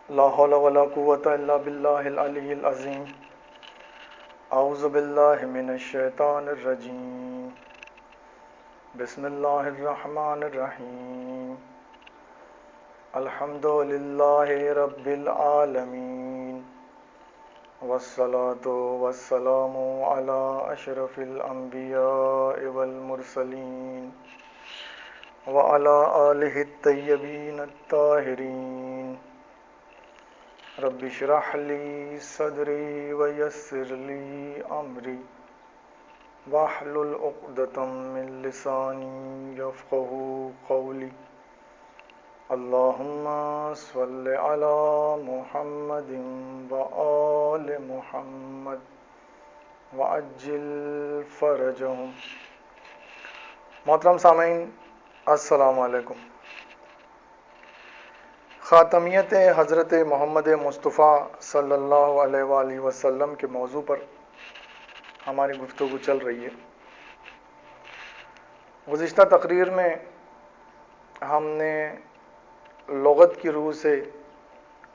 لا حول ولا قوة إلا بالله العلي العظيم. أعوذ بالله من الشيطان الرجيم. بسم الله الرحمن الرحيم. الحمد لله رب العالمين، والصلاة والسلام على أشرف الأنبياء والمرسلين وعلى آله الطيبين الطاهرين. رب اشرح لي صدري ويسر لي أمري واحلل عقدة من لساني يفقهوا قولي. اللهم صل على محمد وآل محمد وعجل فرجهم. محترم سامعین، السلام علیکم. خاتمیت حضرت محمد مصطفیٰ صلی اللہ علیہ وآلہ وسلم کے موضوع پر ہماری گفتگو چل رہی ہے. گزشتہ تقریر میں ہم نے لغت کی روح سے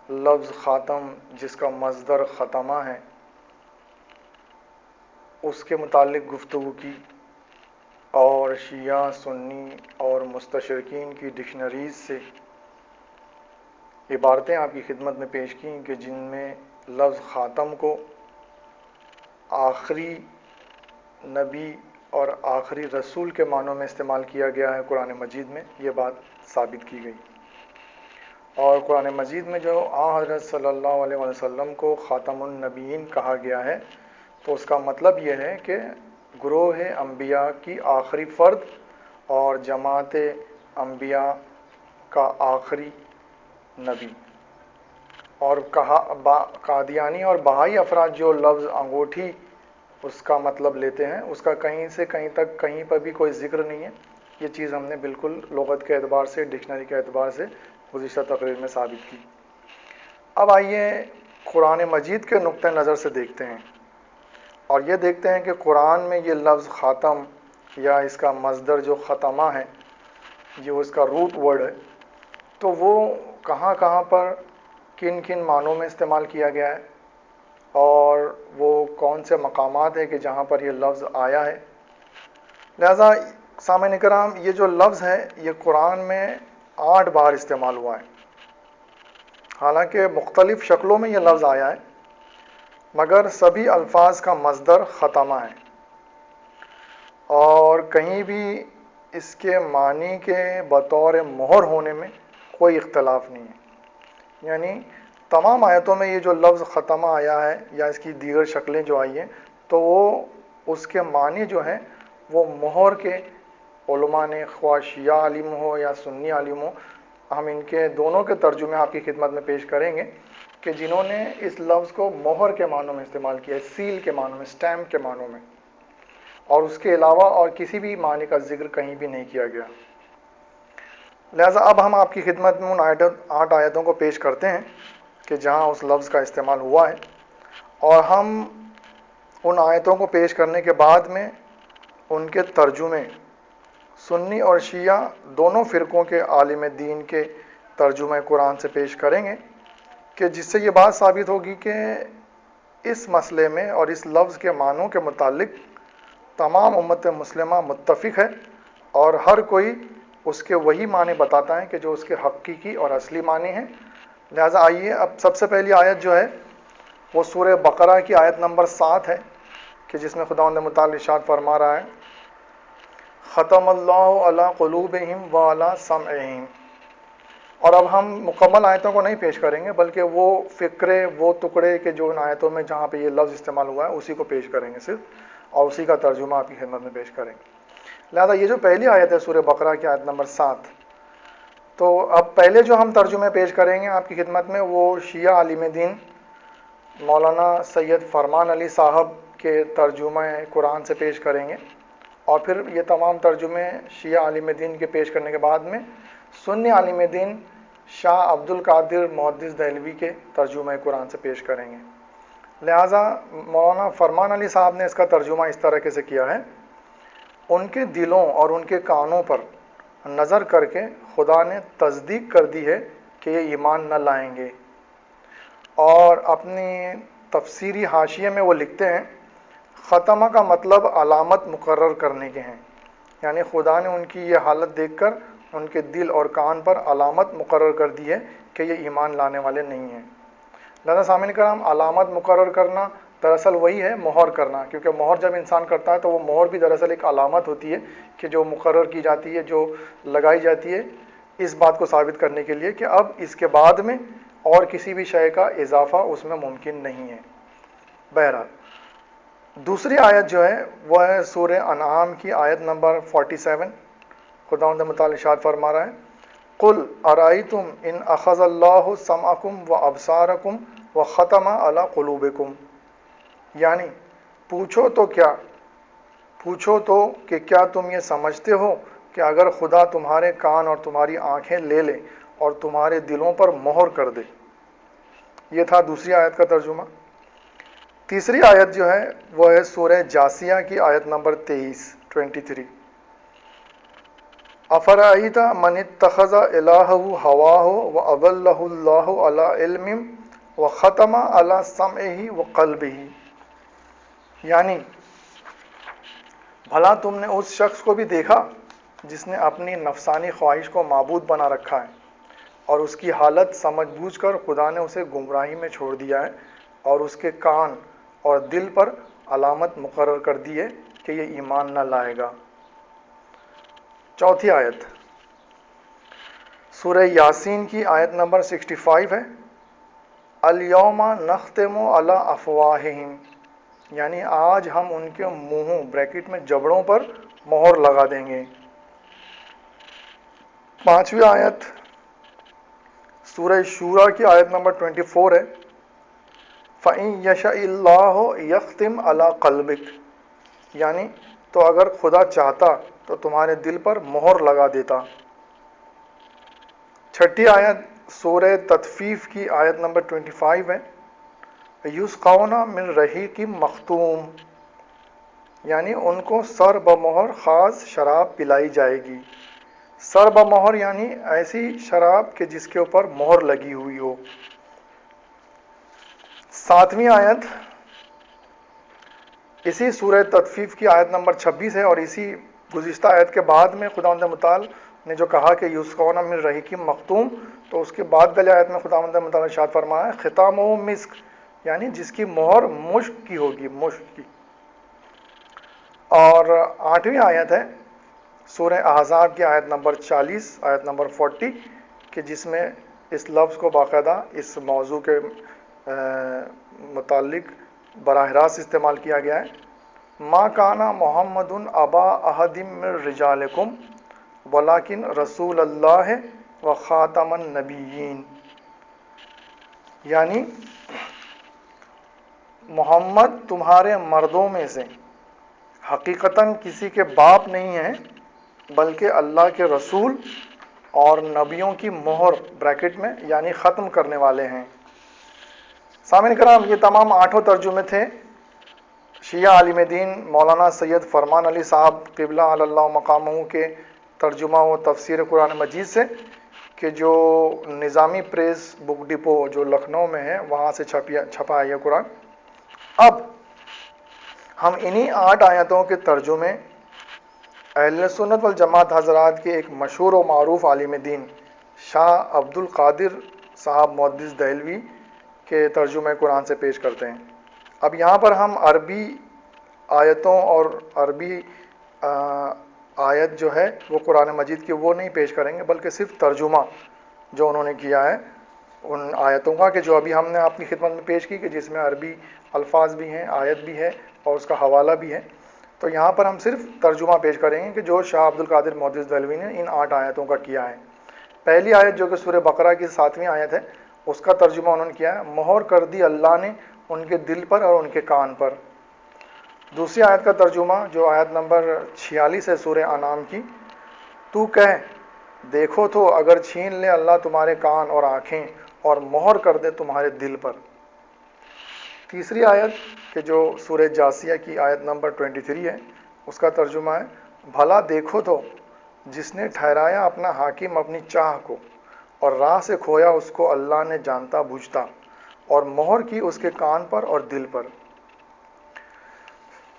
لفظ خاتم، جس کا مصدر ختمہ ہے، اس کے متعلق گفتگو کی اور شیعہ، سنی اور مستشرقین کی ڈکشنریز سے عبارتیں آپ کی خدمت میں پیش کیں کہ جن میں لفظ خاتم کو آخری نبی اور آخری رسول کے معنوں میں استعمال کیا گیا ہے قرآن مجید میں. یہ بات ثابت کی گئی. اور قرآن مجید میں جو حضرت صلی اللہ علیہ وسلم کو خاتم النبیین کہا گیا ہے، تو اس کا مطلب یہ ہے کہ گروہ انبیاء کی آخری فرد اور جماعت انبیاء کا آخری نبی. اور قادیانی اور بہائی افراد جو لفظ انگوٹھی اس کا مطلب لیتے ہیں، اس کا کہیں سے کہیں تک کہیں پر بھی کوئی ذکر نہیں ہے. یہ چیز ہم نے بالکل لغت کے اعتبار سے، ڈکشنری کے اعتبار سے گزشتہ تقریر میں ثابت کی. اب آئیے قرآن مجید کے نقطہ نظر سے دیکھتے ہیں اور یہ دیکھتے ہیں کہ قرآن میں یہ لفظ خاتم یا اس کا مصدر جو ختمہ ہے، یہ اس کا روٹ ورڈ ہے، تو وہ کہاں کہاں پر کن کن معنوں میں استعمال کیا گیا ہے اور وہ کون سے مقامات ہیں کہ جہاں پر یہ لفظ آیا ہے. لہذا سامعین کرام، یہ جو لفظ ہے یہ قرآن میں 8 بار استعمال ہوا ہے. حالانکہ مختلف شکلوں میں یہ لفظ آیا ہے، مگر سبھی الفاظ کا مصدر ختمہ ہے اور کہیں بھی اس کے معنی کے بطور مہر ہونے میں کوئی اختلاف نہیں ہے. یعنی تمام آیتوں میں یہ جو لفظ ختمہ آیا ہے یا اس کی دیگر شکلیں جو آئی ہیں، تو وہ اس کے معنی جو ہیں وہ مہر کے علماء نے، خواہ شیعہ عالم ہو یا سنی عالم ہو، ہم ان کے دونوں کے ترجمے آپ کی خدمت میں پیش کریں گے کہ جنہوں نے اس لفظ کو مہر کے معنوں میں استعمال کیا ہے، سیل کے معنوں میں، سٹیمپ کے معنوں میں، اور اس کے علاوہ اور کسی بھی معنی کا ذکر کہیں بھی نہیں کیا گیا. لہذا اب ہم آپ کی خدمت میں ان 8 آیتوں کو پیش کرتے ہیں کہ جہاں اس لفظ کا استعمال ہوا ہے، اور ہم ان آیتوں کو پیش کرنے کے بعد میں ان کے ترجمے سنی اور شیعہ دونوں فرقوں کے عالم دین کے ترجمہ قرآن سے پیش کریں گے کہ جس سے یہ بات ثابت ہوگی کہ اس مسئلے میں اور اس لفظ کے معنوں کے متعلق تمام امت مسلمہ متفق ہے اور ہر کوئی اس کے وہی معنی بتاتا ہے کہ جو اس کے حقیقی اور اصلی معنی ہیں. لہٰذا آئیے اب سب سے پہلی آیت جو ہے وہ سورہ بقرہ کی آیت نمبر 7 ہے کہ جس میں خداوند متعال ارشاد فرما رہا ہے، ختم اللہ علی قلوبہم وعلی سمعہم. اور اب ہم مکمل آیتوں کو نہیں پیش کریں گے، بلکہ وہ فقرے، وہ ٹکڑے کہ جو ان آیتوں میں جہاں پہ یہ لفظ استعمال ہوا ہے اسی کو پیش کریں گے صرف، اور اسی کا ترجمہ آپ کی خدمت میں پیش کریں گے. لہذا یہ جو پہلی آیت ہے سورہ بقرہ کی آیت نمبر 7، تو اب پہلے جو ہم ترجمے پیش کریں گے آپ کی خدمت میں وہ شیعہ عالم دین مولانا سید فرمان علی صاحب کے ترجمہ قرآن سے پیش کریں گے، اور پھر یہ تمام ترجمے شیعہ عالم دین کے پیش کرنے کے بعد میں سنی عالم دین شاہ عبد القادر محدث دہلوی کے ترجمہ قرآن سے پیش کریں گے. لہٰذا مولانا فرمان علی صاحب نے اس کا ترجمہ اس طریقے سے کیا ہے، ان کے دلوں اور ان کے کانوں پر نظر کر کے خدا نے تصدیق کر دی ہے کہ یہ ایمان نہ لائیں گے. اور اپنی تفسیری حاشیے میں وہ لکھتے ہیں ختمہ کا مطلب علامت مقرر کرنے کے ہیں، یعنی خدا نے ان کی یہ حالت دیکھ کر ان کے دل اور کان پر علامت مقرر کر دی ہے کہ یہ ایمان لانے والے نہیں ہیں۔ لہذا سامعین کرام، علامت مقرر کرنا دراصل وہی ہے مہر کرنا، کیونکہ مہر جب انسان کرتا ہے تو وہ مہر بھی دراصل ایک علامت ہوتی ہے کہ جو مقرر کی جاتی ہے، جو لگائی جاتی ہے اس بات کو ثابت کرنے کے لیے کہ اب اس کے بعد میں اور کسی بھی شے کا اضافہ اس میں ممکن نہیں ہے۔ بہرحال دوسری آیت جو ہے وہ ہے سورہ انعام کی آیت نمبر 47۔ خداوند متعال ارشاد فرما رہا ہے قل ارائیتم ان اخذ اللہ سمعکم و ابصارکم و ختم علی قلوبکم، یعنی پوچھو تو کہ کیا تم یہ سمجھتے ہو کہ اگر خدا تمہارے کان اور تمہاری آنکھیں لے لے اور تمہارے دلوں پر مہر کر دے۔ یہ تھا دوسری آیت کا ترجمہ۔ تیسری آیت جو ہے وہ ہے سورہ جاسیہ کی آیت نمبر 23۔ افرأیت من اتخذ الہہ ہواہ واضلہ اللہ علی علم وختم علی سمعہ وقلبہ، یعنی بھلا تم نے اس شخص کو بھی دیکھا جس نے اپنی نفسانی خواہش کو معبود بنا رکھا ہے اور اس کی حالت سمجھ بوجھ کر خدا نے اسے گمراہی میں چھوڑ دیا ہے اور اس کے کان اور دل پر علامت مقرر کر دی ہے کہ یہ ایمان نہ لائے گا۔ چوتھی آیت سورہ یاسین کی آیت نمبر 65 ہے الیوم نختم علی افواہہم، یعنی آج ہم ان کے منہوں بریکٹ میں جبڑوں پر مہر لگا دیں گے۔ پانچویں آیت سورہ شورى کی آیت نمبر 24 ہے فَإِن يَشَإِ اللَّهُ يَخْتِمْ عَلَى قَلْبِكَ، یعنی تو اگر خدا چاہتا تو تمہارے دل پر مہر لگا دیتا۔ چھٹی آیت سورہ تطفیف کی آیت نمبر 25 ہے یُسْقَوْنَ مِن رَحِیقٍ مختوم، یعنی ان کو سر بمہر خاص شراب پلائی جائے گی۔ سر بمہر یعنی ایسی شراب کہ جس کے اوپر مہر لگی ہوئی ہو۔ ساتویں آیت اسی سورہ تطفیف کی آیت نمبر 26 ہے، اور اسی گزشتہ آیت کے بعد میں خداوند متعال نے جو کہا کہ یُسْقَوْنَ مِن رَحِیقٍ مختوم، تو اس کے بعد پہلے آیت میں خداوند متعال نے ارشاد فرمایا ہے ختامہ مسک، یعنی جس کی مہر مشک کی ہوگی، مشک کی۔ اور آٹھویں آیت ہے سورہ احزاب کی آیت نمبر 40 آیت نمبر 40 کہ جس میں اس لفظ کو باقاعدہ اس موضوع کے متعلق براہ راست استعمال کیا گیا ہے ما کان محمد ابا احد من رجالکم ولکن رسول اللہ و خاتم النبیین، یعنی محمد تمہارے مردوں میں سے حقیقتاً کسی کے باپ نہیں ہیں بلکہ اللہ کے رسول اور نبیوں کی مہر بریکٹ میں یعنی ختم کرنے والے ہیں۔ سامعین کرام، یہ تمام 8 ترجمے تھے شیعہ عالم دین مولانا سید فرمان علی صاحب قبلہ علی اللہ مقامہ کے ترجمہ و تفسیر قرآن مجید سے، کہ جو نظامی پریس بک ڈپو جو لکھنؤ میں ہے وہاں سے چھپا ہے یہ قرآن۔ اب ہم انہی 8 آیتوں کے ترجمے اہل سنت والجماعت حضرات کے ایک مشہور و معروف عالم دین شاہ عبد القادر صاحب محدث دہلوی کے ترجمہ قرآن سے پیش کرتے ہیں۔ اب یہاں پر ہم عربی آیتوں اور عربی آیت جو ہے وہ قرآن مجید کی وہ نہیں پیش کریں گے، بلکہ صرف ترجمہ جو انہوں نے کیا ہے ان آیتوں کا، کہ جو ابھی ہم نے اپنی خدمت میں پیش کی، کہ جس میں عربی الفاظ بھی ہیں، آیت بھی ہے اور اس کا حوالہ بھی ہے۔ تو یہاں پر ہم صرف ترجمہ پیش کریں گے کہ جو شاہ عبد القادر محدث دہلوی نے ان 8 آیتوں کا کیا ہے۔ پہلی آیت جو کہ سورہ بقرہ کی 7ویں آیت ہے، اس کا ترجمہ انہوں نے کیا ہے مہر کر دی اللہ نے ان کے دل پر اور ان کے کان پر۔ دوسری آیت کا ترجمہ جو آیت نمبر 46 ہے سورہ انعام کی، تو کہہ دیکھو تو اگر چھین لے اللہ تمہارے کان اور آنکھیں اور مہر کر دے تمہارے دل پر۔ تیسری آیت کہ جو سورہ جاسیہ کی آیت نمبر 23 ہے، اس کا ترجمہ ہے بھلا دیکھو تو جس نے ٹھہرایا اپنا حاکم اپنی چاہ کو اور راہ سے کھویا اس کو اللہ نے جانتا بوجھتا، اور مہر کی اس کے کان پر اور دل پر۔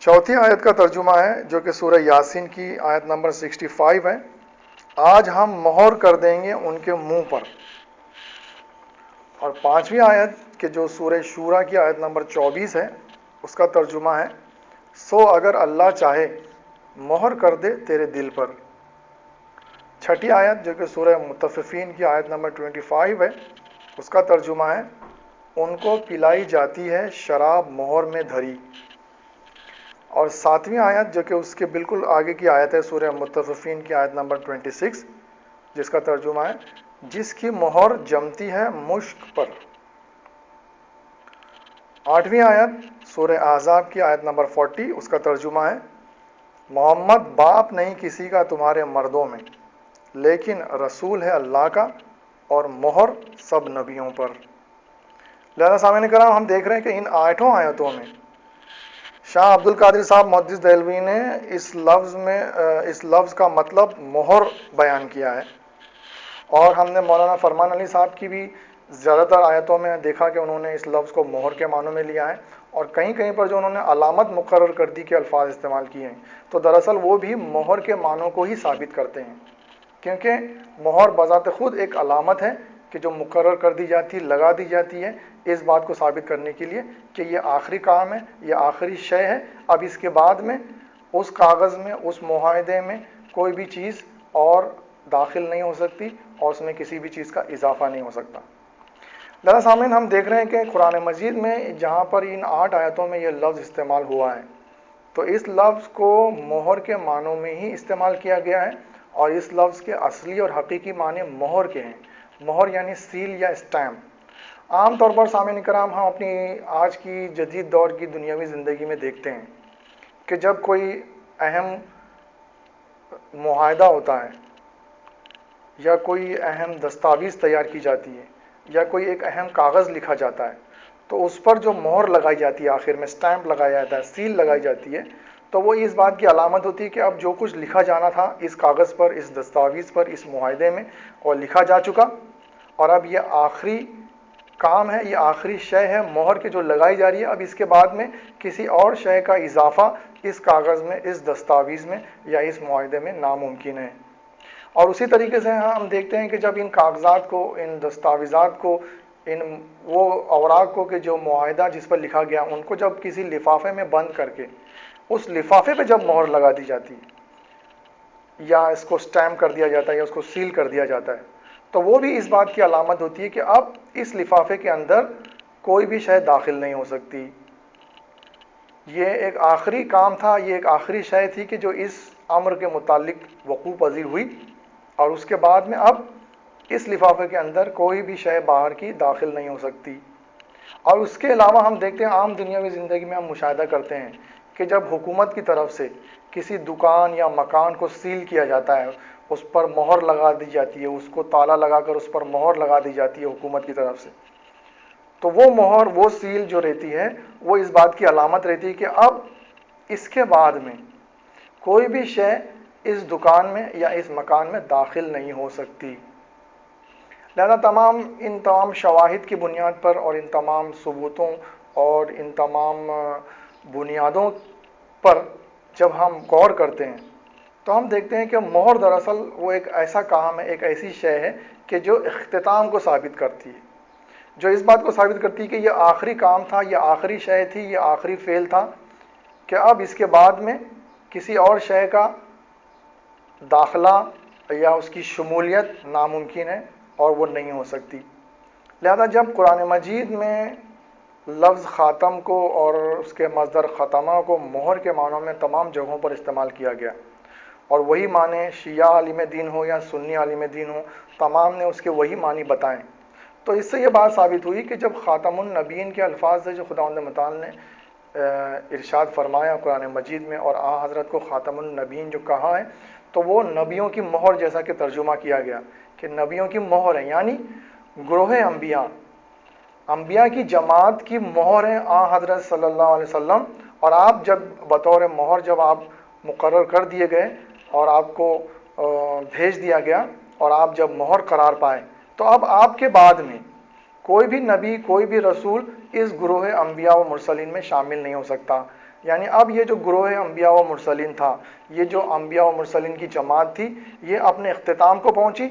چوتھی آیت کا ترجمہ ہے جو کہ سورہ یاسین کی آیت نمبر 65 ہے، آج ہم مہر کر دیں گے ان کے منہ پر۔ اور پانچویں آیت کہ جو سورہ شورا کی آیت نمبر 24 ہے، اس کا ترجمہ ہے، سو اگر اللہ چاہے مہر کر دے تیرے دل پر۔ چھٹی آیت جو کہ سورہ مطففین کی آیت نمبر 25 ہے، اس کا ترجمہ ہے، ان کو پلائی جاتی ہے شراب مہر میں دھری۔ اور ساتویں آیت جو کہ اس کے بالکل آگے کی آیت ہے، سورہ مطففین کی آیت نمبر 26، جس کا ترجمہ ہے، جس کی مہر جمتی ہے مشک پر۔ آٹھویں آیت سورہ احزاب کی آیت نمبر 40، اس کا ترجمہ ہے، محمد باپ نہیں کسی کا تمہارے مردوں میں، لیکن رسول ہے اللہ کا، اور مہر سب نبیوں پر۔ لہذا سامعین کرام، ہم دیکھ رہے ہیں کہ ان آٹھوں آیتوں میں شاہ عبد القادر صاحب محدث دہلوی نے اس لفظ کا مطلب مہر بیان کیا ہے، اور ہم نے مولانا فرمان علی صاحب کی بھی زیادہ تر آیتوں میں دیکھا کہ انہوں نے اس لفظ کو مہر کے معنوں میں لیا ہے، اور کہیں کہیں پر جو انہوں نے علامت مقرر کر دی کے الفاظ استعمال کیے ہیں، تو دراصل وہ بھی مہر کے معنوں کو ہی ثابت کرتے ہیں، کیونکہ مہر بذات خود ایک علامت ہے کہ جو مقرر کر دی جاتی ہے، لگا دی جاتی ہے اس بات کو ثابت کرنے کے لیے کہ یہ آخری کام ہے، یہ آخری شے ہے، اب اس کے بعد میں اس کاغذ میں، اس معاہدے میں کوئی بھی چیز اور داخل نہیں ہو سکتی، اور اس میں کسی بھی چیز کا اضافہ نہیں ہو سکتا۔ لہذا سامعین، ہم دیکھ رہے ہیں کہ قرآن مجید میں جہاں پر ان 8 آیتوں میں یہ لفظ استعمال ہوا ہے، تو اس لفظ کو مہر کے معنوں میں ہی استعمال کیا گیا ہے، اور اس لفظ کے اصلی اور حقیقی معنی مہر کے ہیں۔ مہر یعنی سیل یا اسٹیمپ۔ عام طور پر سامعین کرام، ہم اپنی آج کی جدید دور کی دنیاوی زندگی میں دیکھتے ہیں کہ جب کوئی اہم معاہدہ ہوتا ہے یا کوئی اہم دستاویز تیار کی جاتی ہے یا کوئی ایک اہم کاغذ لکھا جاتا ہے، تو اس پر جو مہر لگائی جاتی ہے، آخر میں اسٹیمپ لگایا جاتا ہے، سیل لگائی جاتی ہے، تو وہ اس بات کی علامت ہوتی ہے کہ اب جو کچھ لکھا جانا تھا اس کاغذ پر، اس دستاویز پر، اس معاہدے میں، اور لکھا جا چکا، اور اب یہ آخری کام ہے، یہ آخری شے ہے مہر کے جو لگائی جا رہی ہے، اب اس کے بعد میں کسی اور شے کا اضافہ اس کاغذ میں، اس دستاویز میں یا اس معاہدے میں ناممکن ہے۔ اور اسی طریقے سے ہم دیکھتے ہیں کہ جب ان کاغذات کو، ان دستاویزات کو، ان وہ اوراق کو کہ جو معاہدہ جس پر لکھا گیا، ان کو جب کسی لفافے میں بند کر کے اس لفافے پہ جب مہر لگا دی جاتی ہے یا اس کو اسٹیمپ کر دیا جاتا ہے یا اس کو سیل کر دیا جاتا ہے، تو وہ بھی اس بات کی علامت ہوتی ہے کہ اب اس لفافے کے اندر کوئی بھی شے داخل نہیں ہو سکتی۔ یہ ایک آخری کام تھا، یہ ایک آخری شے تھی کہ جو اس امر کے متعلق وقوع پذیر ہوئی، اور اس کے بعد میں اب اس لفافے کے اندر کوئی بھی شے باہر کی داخل نہیں ہو سکتی۔ اور اس کے علاوہ ہم دیکھتے ہیں عام دنیاوی زندگی میں ہم مشاہدہ کرتے ہیں کہ جب حکومت کی طرف سے کسی دکان یا مکان کو سیل کیا جاتا ہے، اس پر مہر لگا دی جاتی ہے، اس کو تالا لگا کر اس پر مہر لگا دی جاتی ہے حکومت کی طرف سے، تو وہ مہر، وہ سیل جو رہتی ہے، وہ اس بات کی علامت رہتی ہے کہ اب اس کے بعد میں کوئی بھی شے اس دکان میں یا اس مکان میں داخل نہیں ہو سکتی۔ لہذا ان تمام شواہد کی بنیاد پر اور ان تمام ثبوتوں اور ان تمام بنیادوں پر جب ہم غور کرتے ہیں تو ہم دیکھتے ہیں کہ مہر دراصل وہ ایک ایسا کام ہے، ایک ایسی شے ہے کہ جو اختتام کو ثابت کرتی ہے، جو اس بات کو ثابت کرتی ہے کہ یہ آخری کام تھا، یہ آخری شے تھی، یہ آخری فعل تھا، کہ اب اس کے بعد میں کسی اور شے کا داخلہ یا اس کی شمولیت ناممکن ہے اور وہ نہیں ہو سکتی۔ لہذا جب قرآن مجید میں لفظ خاتم کو اور اس کے مصدر ختمہ کو مہر کے معنوں میں تمام جگہوں پر استعمال کیا گیا، اور وہی معنی شیعہ عالم دین ہو یا سنی عالم دین ہو، تمام نے اس کے وہی معنی بتائیں، تو اس سے یہ بات ثابت ہوئی کہ جب خاتم النبیین کے الفاظ سے جو خداوند متعال نے ارشاد فرمایا قرآن مجید میں، اور آن حضرت کو خاتم النبیین جو کہا ہے، تو وہ نبیوں کی مہر جیسا کہ ترجمہ کیا گیا کہ نبیوں کی مہر ہے، یعنی گروہ انبیاء کی جماعت کی مہر ہے آن حضرت صلی اللہ علیہ وسلم، اور آپ جب بطور مہر جب آپ مقرر کر دیے گئے اور آپ کو بھیج دیا گیا اور آپ جب مہر قرار پائے، تو اب آپ کے بعد میں کوئی بھی نبی کوئی بھی رسول اس گروہ انبیاء و مرسلین میں شامل نہیں ہو سکتا. یعنی اب یہ جو گروہ انبیاء و مرسلین تھا، یہ جو انبیاء و مرسلین کی جماعت تھی، یہ اپنے اختتام کو پہنچی،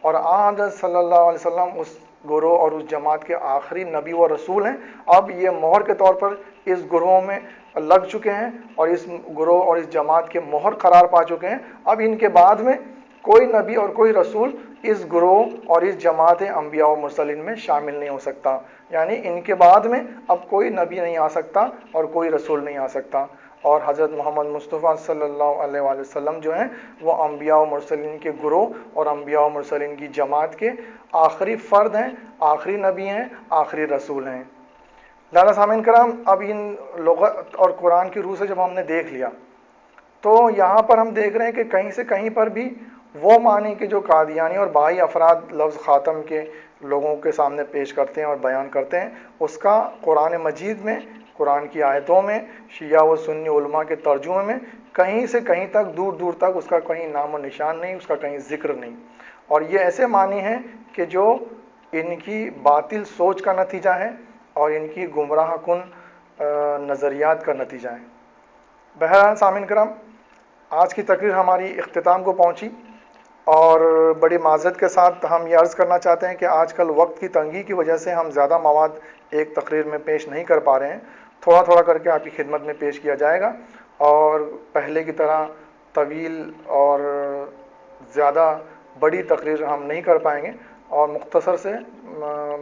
اور حضرت صلی اللہ علیہ وسلم اس گروہ اور اس جماعت کے آخری نبی و رسول ہیں. اب یہ مہر کے طور پر اس گروہ میں لگ چکے ہیں اور اس گروہ اور اس جماعت کے مہر قرار پا چکے ہیں. اب ان کے بعد میں کوئی نبی اور کوئی رسول اس گروہ اور اس جماعت انبیاء و مرسلین میں شامل نہیں ہو سکتا. یعنی ان کے بعد میں اب کوئی نبی نہیں آ سکتا اور کوئی رسول نہیں آ سکتا. اور حضرت محمد مصطفیٰ صلی اللہ علیہ وآلہ وسلم جو ہیں وہ انبیاء و مرسلین کے گروہ اور انبیاء و مرسلین کی جماعت کے آخری فرد ہیں، آخری نبی ہیں، آخری رسول ہیں. لہٰذا سامعین کرام، اب ان لغت اور قرآن کی روح سے جب ہم نے دیکھ لیا تو یہاں پر ہم دیکھ رہے ہیں کہ کہیں سے کہیں پر بھی وہ معنی کہ جو قادیانی اور بہائی افراد لفظ خاتم کے لوگوں کے سامنے پیش کرتے ہیں اور بیان کرتے ہیں، اس کا قرآن مجید میں، قرآن کی آیتوں میں، شیعہ و سنی علماء کے ترجمے میں کہیں سے کہیں تک، دور دور تک اس کا کہیں نام و نشان نہیں، اس کا کہیں ذکر نہیں. اور یہ ایسے معنی ہیں کہ جو ان کی باطل سوچ کا نتیجہ ہے اور ان کی گمراہ کن نظریات کا نتیجہ ہے. بہرحال سامعین کرام، آج کی تقریر ہماری اختتام کو پہنچی، اور بڑی معذرت کے ساتھ ہم یہ عرض کرنا چاہتے ہیں کہ آج کل وقت کی تنگی کی وجہ سے ہم زیادہ مواد ایک تقریر میں پیش نہیں کر پا رہے ہیں. تھوڑا تھوڑا کر کے آپ کی خدمت میں پیش کیا جائے گا، اور پہلے کی طرح طویل اور زیادہ بڑی تقریر ہم نہیں کر پائیں گے، اور مختصر سے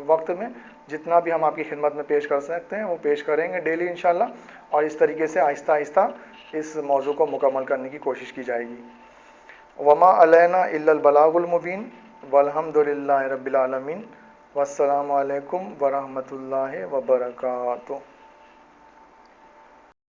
وقت میں جتنا بھی ہم آپ کی خدمت میں پیش کر سکتے ہیں وہ پیش کریں گے ڈیلی انشاءاللہ. اور اس طریقے سے آہستہ آہستہ اس موضوع کو مکمل کرنے کی کوشش کی جائے گی. وما علینا الا البلاغ المبین والحمد للہ رب العالمین. والسلام علیکم ورحمۃ اللہ وبرکاتہ.